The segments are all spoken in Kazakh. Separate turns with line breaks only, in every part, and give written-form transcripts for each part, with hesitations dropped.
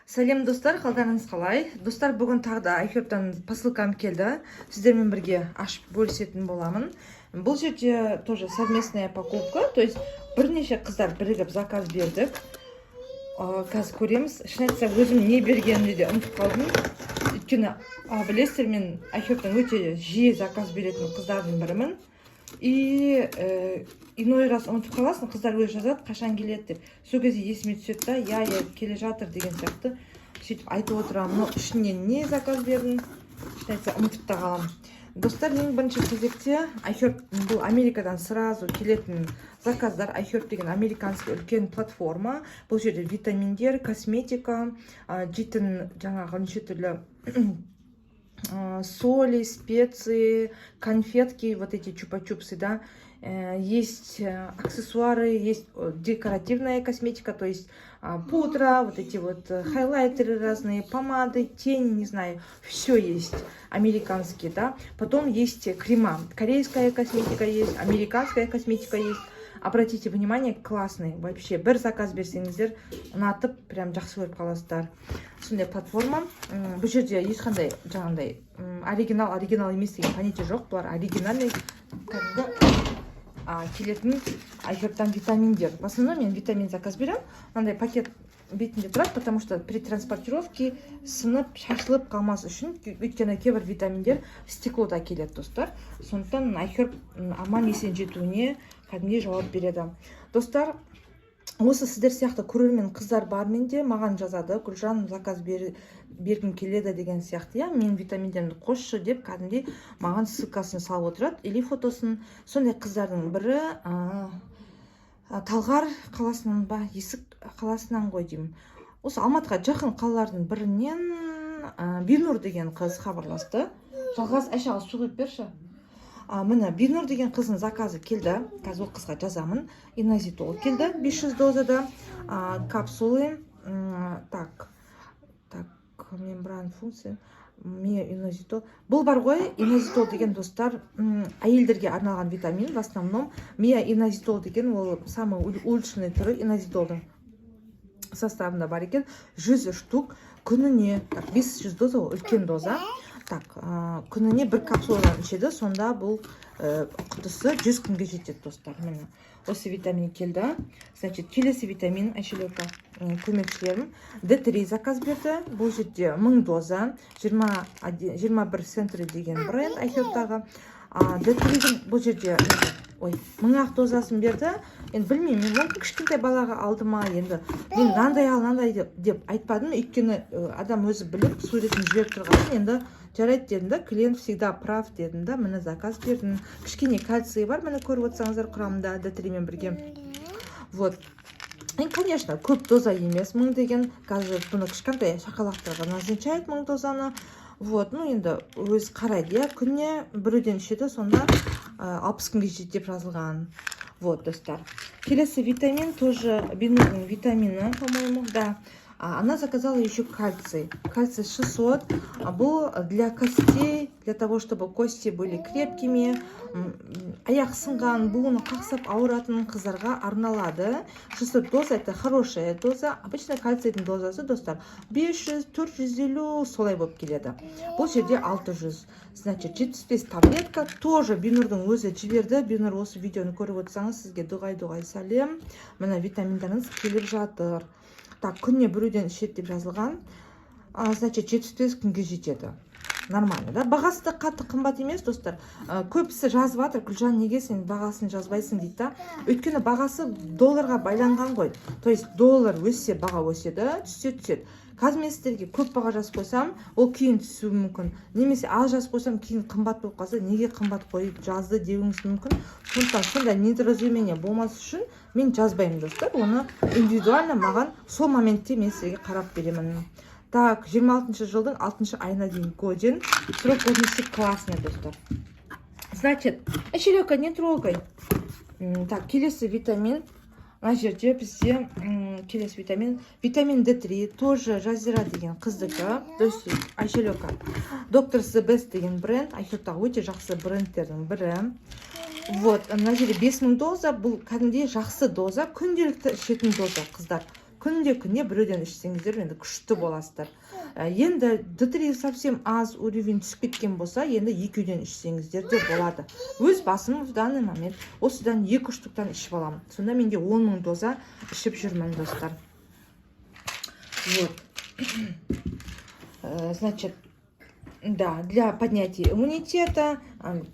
Сәлем достар, қалдарыңыз қалай? Достар, бүгін тағы да iHerb-тан посылкам келді. Сіздермен бірге ашып бөлісетін боламын. Бұл жерде тоже совместная покупка, то есть бірнеше қыздар бірігіп заказ бердік. Қазір көреміз. Шын айтсам, өзім не бергенімді де ұмытып қалдым. Өйткені білесіздер, мен iHerb-тан өте жиі заказ беретін қыздардың бірімін. И иной раз ұмытып қаласың, қыздар өзі жазады, қашан келеді деп. Сол кезде есіме түседі да, я келе жатыр деген сияқты сөйтіп айтып отырамын. Но ішінен не заказ бердім, шын айтса ұмытып та қаламын. Достар, ең бірінші кезекте iHerb, бұл Америкадан сразу келетін заказдар. iHerb деген американский үлкен платформа. Бұл жерде витаминдер, косметика, жейтін жаңағы неше түрлі соли, специи, конфетки, вот эти чупа-чупсы, да, есть аксессуары, есть декоративная косметика, то есть пудра, вот эти вот хайлайтеры разные, помады, тени, не знаю, все есть американские, да. Потом есть крема, корейская косметика есть, американская косметика есть. Обратите внимание, классный вообще. Бір заказ берсеңіздер, ұнатып, прям жақсы көріп қаласыздар. Сондай платформа. Бұл жерде ешқандай жаңағындай оригинал емес деген понятие жоқ. Бұлар оригинальный келетін iHerb-тан витаминдер. В основном мен витамин заказ берем. Мынандай пакет бетінде тұрады, потому что при транспортировке сынып, шашылып қалмас үшін. Өйткені кейбір витаминдер стеклода келеді, достар. Сондықтан iHerb аман есен жетуіне кәдімгідей жауап береді. Достар, осы сіздер сияқты көрермен қыздар бар менде, маған жазады, Гүлжан заказ бергім келеді деген сияқты. Я мен витаминдерді қосшы деп кәдімгідей маған ссылкасын салып отырады, или фотосын. Сондай қыздардың бірі Талғар қаласынан ба, Есік қаласынан ғой деймін. Осы Алматыға жақын қалалардың бірінен Бинур деген қыз хабарласты. Жалғас, Айшаға су құйып берші. Міне Бинур деген қыздың заказы келді. Қазір ол қызға жазамын. Инозитол келді 500 дозада. Капсулы. Так, мембран функция. Инозитол. Бұл бар ғой, инозитол деген достар, әйелдерге арналған витамин. В основном инозитол деген ол самый улучшенный түрі инозитолдың составында бар екен. 100 штук күніне, 500 доза, үлкен доза. Так, күніне бір капсуладан ішеді, сонда бұл құтысы 100 күнге жетеді, достар. Міне осы витамин келді. Значит, келесі витамин Айшелека көмекшілерім D3 заказ берді. Бұл жерде 1000 доза, 21 центр деген бренд iHerb-тағы. D3-дің бұл жерде 1000 дозасын берді. Енді білмеймін, мен кішкентай балаға алды ма, енді мен мынандай деп айтпадым, өйткені адам өзі біліп суретін жіберіп тұрған. Енді жарайды дедім да, клиент всегда прав дедім да, міне заказ бердім. Кішкене кальций бар, міне көріп отырсаңыздар құрамында D3-мен бірге. Вот. И, конечно, көп доза емес 1000 деген, қазір бұны кішкентай шақалақтарға назначает 1000 дозаны. Вот, ну енді өз қарайды, я күнне біреуден ішеді, сонда 60 күнге жетеді деп жазылған. Вот, достар. Келесі витамин тоже Бинурдың витамины, по-моему, да. Она заказала еще кальций. Кальций 600. Был для костей, для того, чтобы кости были крепкими. Аяқ сынған, буыны қақсап ауыратын қыздарға арналады. 600 доза, это хорошая доза. Обычно кальцийдің дозасы, достар, 500-450 солай болып келеді. Бұл жерде 600. Значит, 75 таблетка. Тоже Бинурдың өзі жіберді. Бинур, осы видеоны көріп отырсаңыз, сізге дұғай сәлем. Мына витаминдарыңыз келіп жатыр. Так, күнне біреуден ішеді деп жазылған. Значит, 75 күнге жетеді. Нормально, да? Бағасы да қатты қымбат емес, достар. Көбісі жазып жатыр, Гүлжан, неге сен бағасын жазбайсың дейді да. Өйткені бағасы долларға байланған ғой. То есть доллар өссе, баға өседі, түседі. Қазір мен сіздерге көп баға жазып қойсам, ол кейін түсуі мүмкін. Немесе аз жазып қойсам, кейін қымбат болып қалса, неге қымбат қойып жазды деуіңіз мүмкін. Сондықтан сондай недоразумение болмас үшін мен жазбаймын, достар. Оны индивидуально маған сол моментте мен сіздерге қарап беремін. Так, 26 жылдың 6 айына дейін годен. Срок годности классный, достар. Значит, Айшелека, не трогай. Так, келесі витамин. Мына жерде бізде келесі витамин. Витамин D3, тоже Жазира деген қыздікі. То есть Айшелека. Доктор The Best деген бренд. iHerb-тағы өте жақсы брендтердің бірі. Вот, мына жерде 5000 доза. Бұл кәдімгідей жақсы доза. Күнделікті ішетін доза, қыздар. күнде біреуден ішсеңіздер енді күшті боласыздар. Енді D3 совсем аз уровень түсіп кеткен болса, енді екеуден ішсеңіздер де болады. Өз басым в данный момент осыдан 2-3 штуктан ішіп аламын. Сонда менде 10 000 доза ішіп жүрмін, достар. Вот. Значит, да, для поднятия иммунитета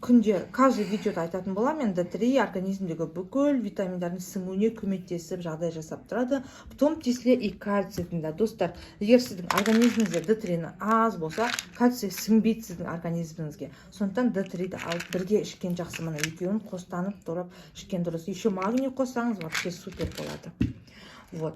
күнде каждый видеода айтатын боламын, енді D3 организмдегі бүкіл витаминдардың сіңуіне көмектесіп жағдай жасап тұрады. В том числе и кальцийдің да, достар. Егер сіздің организміңізде D3 аз болса, кальций сіңбейді сіздің организміңізге. Сондықтан D3-ді алып бірге ішкен жақсы, мына екеуін қостанып тұрып ішкен дұрыс. Еще магний қоссаңыз вообще супер болады. Вот.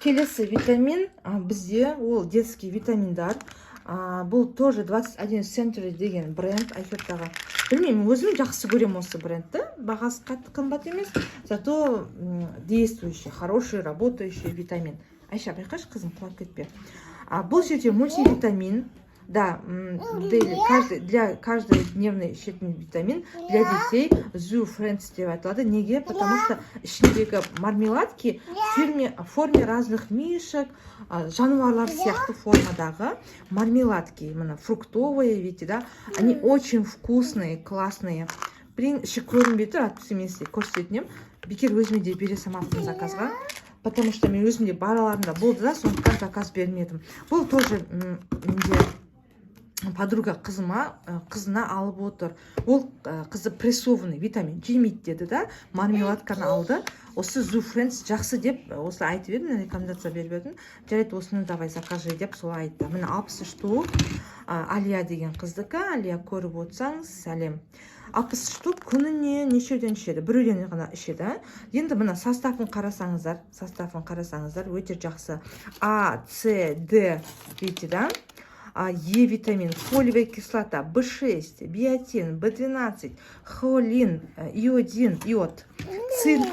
Келесі витамин бізде ол детский витаминдар. Бұл тоже 21 Century деген бренд айфеттағы. Білмеймін, өзім жақсы көрем осы брендті. Бағасы қатты қымбат емес, зато действующий, хороший, работающий витамин. Айша, байқаш, қызым, құлап кетпе. Бұл жерде мультивитамин. Да, для каждой дневной ішетін витамин для детей Zoo Friends деп айтылады. Неге? Потому что ішіндегі мармеладки в форме разных мишек, жануарлар сияқты формадағы мармеладки, именно фруктовые, видите, да? Они очень вкусные, классные. Іші көрінбей тұр, атпысы мен сізге көрсетінем. Бекер өзіме де бере салмаппын заказға. Потому что мен өзімде бар аларында болды да, сондықтан заказ бермедім. Бұл тоже менде подруга қызына алып отыр. Ол қызы прессованный витамин жемейді деді да, мармеладканы алды. Осы Zoo Friends жақсы деп осы айтып едім, рекомендация беріп едім. Жарайды, осыны давай закажи деп солай айтты. Міне 60 штук Алия деген қыздікі. Алия, көріп отырсаңыз, сәлем. 60 штук күніне нешеуден ішеді? Біреуден ғана ішеді. Енді мына составын қарасаңыздар, өте жақсы. А, С, Д, видите, да? Е витамин, фолиевая кислота, В6, биотин, В12, холин, иодин, йод, цинк.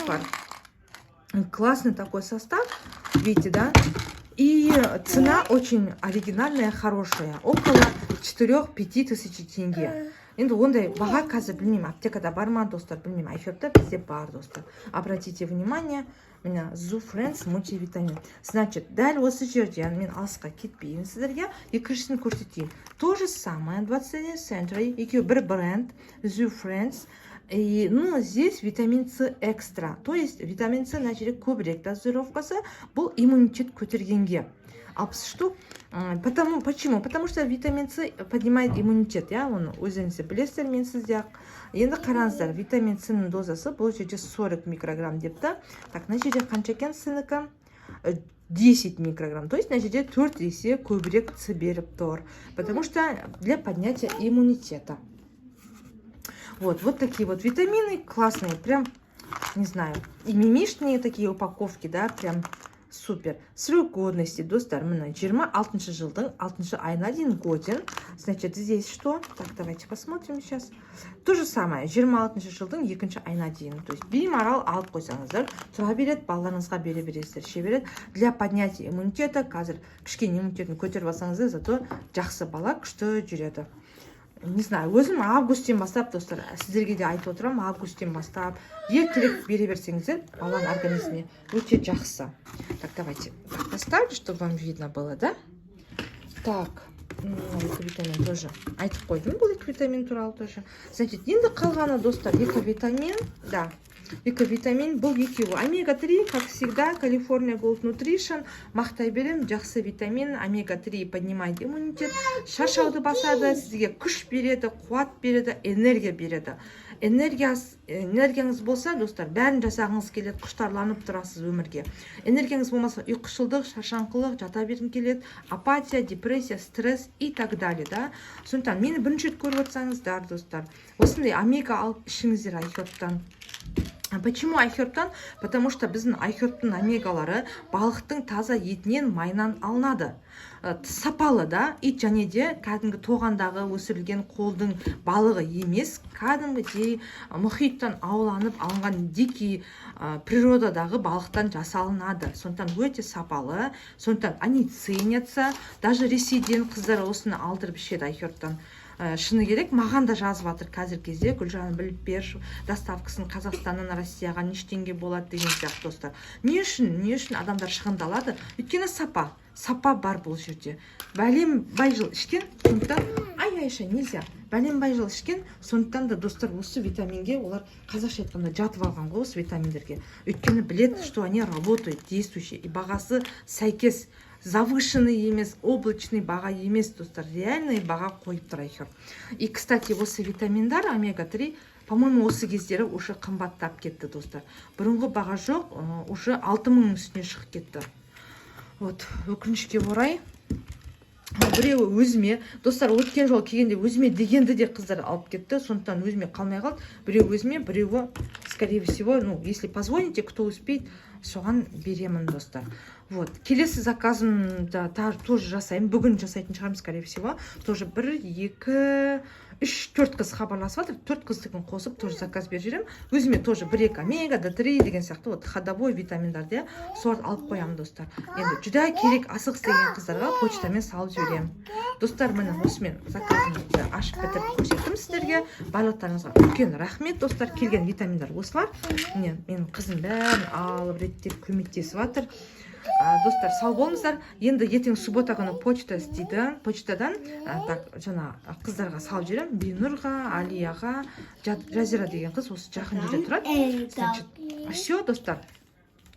Классный такой состав, видите, да? И цена очень оригинальная, хорошая, около 4-5 тысяч тенге. Енді ондай баға қазір білмеймін, аптекада бар ма, достар, білмеймін, айфепта бізде бар, достар. Обратите внимание, міне Zoo Friends мультивитамин. Значит, дәл осы жерден мен алысқа кетпейін сіздерге, екіншісін көрсетейін. То же самое, 21 Century, екеу бір бренд, Zoo Friends. Но здесь витамин С экстра, то есть витамин С начали көбірек дозировкасы, бұл иммунитет көтергенге. 60 штук. Почему? Потому что витамин С поднимает иммунитет. Оны өзіңізде білесіздер, мен сізде. Енді қараңыздар, витамин С-ның дозасы бұл жерде 40 микрограмм депті. Так, мына жерде қанша екен С-нікі? 10 микрограмм. То есть, мына жерде 4 есе көбірек С беріп тұр. Потому что для поднятия иммунитета. Вот такие вот витамины классные, прям, не знаю, и мимишные такие упаковки, да, прям супер. Срок годности, достар, мына 26 жылдың 6 айына дейін годен. Значит, здесь что? Так, давайте посмотрим сейчас. То же самое, 26 жылдың 2 айына дейін. То есть, беймарал алып қойсаңыздар, тұра береді, балаларыңызға бере бересіздер, ше береді. Для поднятия иммунитета, қазір кішкене иммунитетін көтеріп алсаңыздар, зато жақсы бала күшті жүреді. Не знаю, өзім августтен бастап, достар, сіздерге де айтып отырам, августтен бастап ертерек бере берсеңіздер, баланың организміне өте жақсы. Так, давайте поставлю, чтобы вам видно было, да? Так, витамин тоже айтып қойдым, бұл витамин туралы тоже. Значит, енді қалғаны, достар, витамин, да. Витамин бұл екеуі. Омега-3, как всегда, California Gold Nutrition. Мақтай берем, жақсы витамин. Омега-3 поднимает иммунитет. Шаршауды басады, сізге күш береді, қуат береді, энергия береді. Энергияңыз болса, достар, бәрін жасағыңыз келеді, құштарланып тұрасыз өмірге. Энергияңыз болмаса, ұйқышылдық, шаршаңқылық, жата бергің келеді, апатия, депрессия, стресс и так далее, да. Сондықтан мені бірінші рет көріп отырсаңыздар, достар, осындай омега алып ішіңіздер айхербтан. Почему айхербтан? Потому что біздің айхербтың омегалары балықтың таза етінен, майынан алынады. Сапалы, да, ит және де кәдімгі тоғандағы өсірілген қолдың балығы емес, кәдімгідей мұхиттан ауланып алынған дикий природадағы балықтан жасалынады. Сондықтан өте сапалы, сондықтан они ценятся. Даже Ресейден қыздар осыны алдырып ішеді айхербтан. шыны керек маған да жазып жатыр қазіргі кезде, Гүлжан біліп бер, доставкасын Қазақстаннан Россияға неше теңге болады деген сияқты достар. Не үшін адамдар шығындалады? Өйткені сапа бар бұл жерде. Бәлем-бай жыл ішкен, сондықтан Айша нельзя. Бәлем-бай жыл ішкен, сондықтан да достар осы витаминге олар қазақша айтқанда жатып алған ғой осы витаминдерге. Өйткені білет, что они работают, действующие, и бағасы сәйкес. Завышенный емес, облачный баға емес, достар, реальный баға қойып тұр әйтеуір. И, кстати, осы витаминдар омега-3, по-моему, осы кездері уже қымбаттап кетті, достар. Бұрынғы баға жоқ, уже 6000 үстіне шығып кетті. Вот, өкінішке орай, біреуі өзіме, достар, өткен жол келгенде өзіме дегенді де қыздар алып кетті, сондықтан өзіме қалмай қалды. Біреуі өзіме, біреуі, скорее всего, ну, если позвоните, кто успеет, соған беремін, достар. Вот, келесі заказымда тоже жасаймын, бүгін жасайтын шығарым, скорее всего, тоже 1, 2, 3, 4 қыз хабарласып жатыр, 4 қыздығын қосып, тоже заказ беріп жіберемін. Өзіме тоже 1-2 омега, D3 деген сияқты, вот, ходовой витаминдарды соларды алып қоямын, достар. Енді жүдә керек асық істеген қыздарға почтамен салып жіберемін. Достар, міне осымен заказымды ашып бітіріп көрсеттім сіздерге. Барлықтарыңызға үлкен рахмет, достар. Келген витаминдар осылар. Міне менің қызым бәрін алып реттеп көмектесіп жатыр. Достар, сау болыңыздар. Енді ертең суббота күні почта істейді. Почтадан жаңа қыздарға салып жіберемін. Бинурға, Алияға, Жазира деген қыз осы жақын жерде тұрады. Значит, все, достар.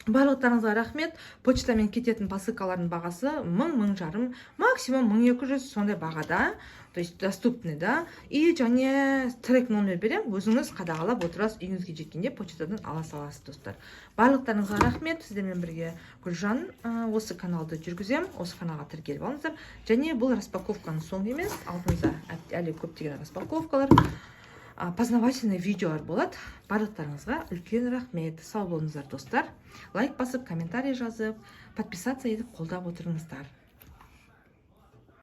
Барлықтарыңызға рахмет. Почтамен кететін посылкалардың бағасы 1000-1500, максимум 1200, сондай бағада. То есть доступный, да. И және трек номер берем, өзіңіз қадағалап отырасыз, үйіңізге жеткенде почтадан ала саласыз, достар. Барлықтарыңызға рахмет. Сіздермен бірге Гүлжан осы каналды жүргізем, осы каналға тіркеліп алыңыздар. Және бұл распаковканың соңы емес, алдыңызда әлі көптеген распаковкалар, познавательный видеолар болады. Барлықтарыңызға үлкен рахмет. Сау болыңыздар, достар. Лайк басып, комментарий жазып, подписаться етіп қолдап отырыңыздар.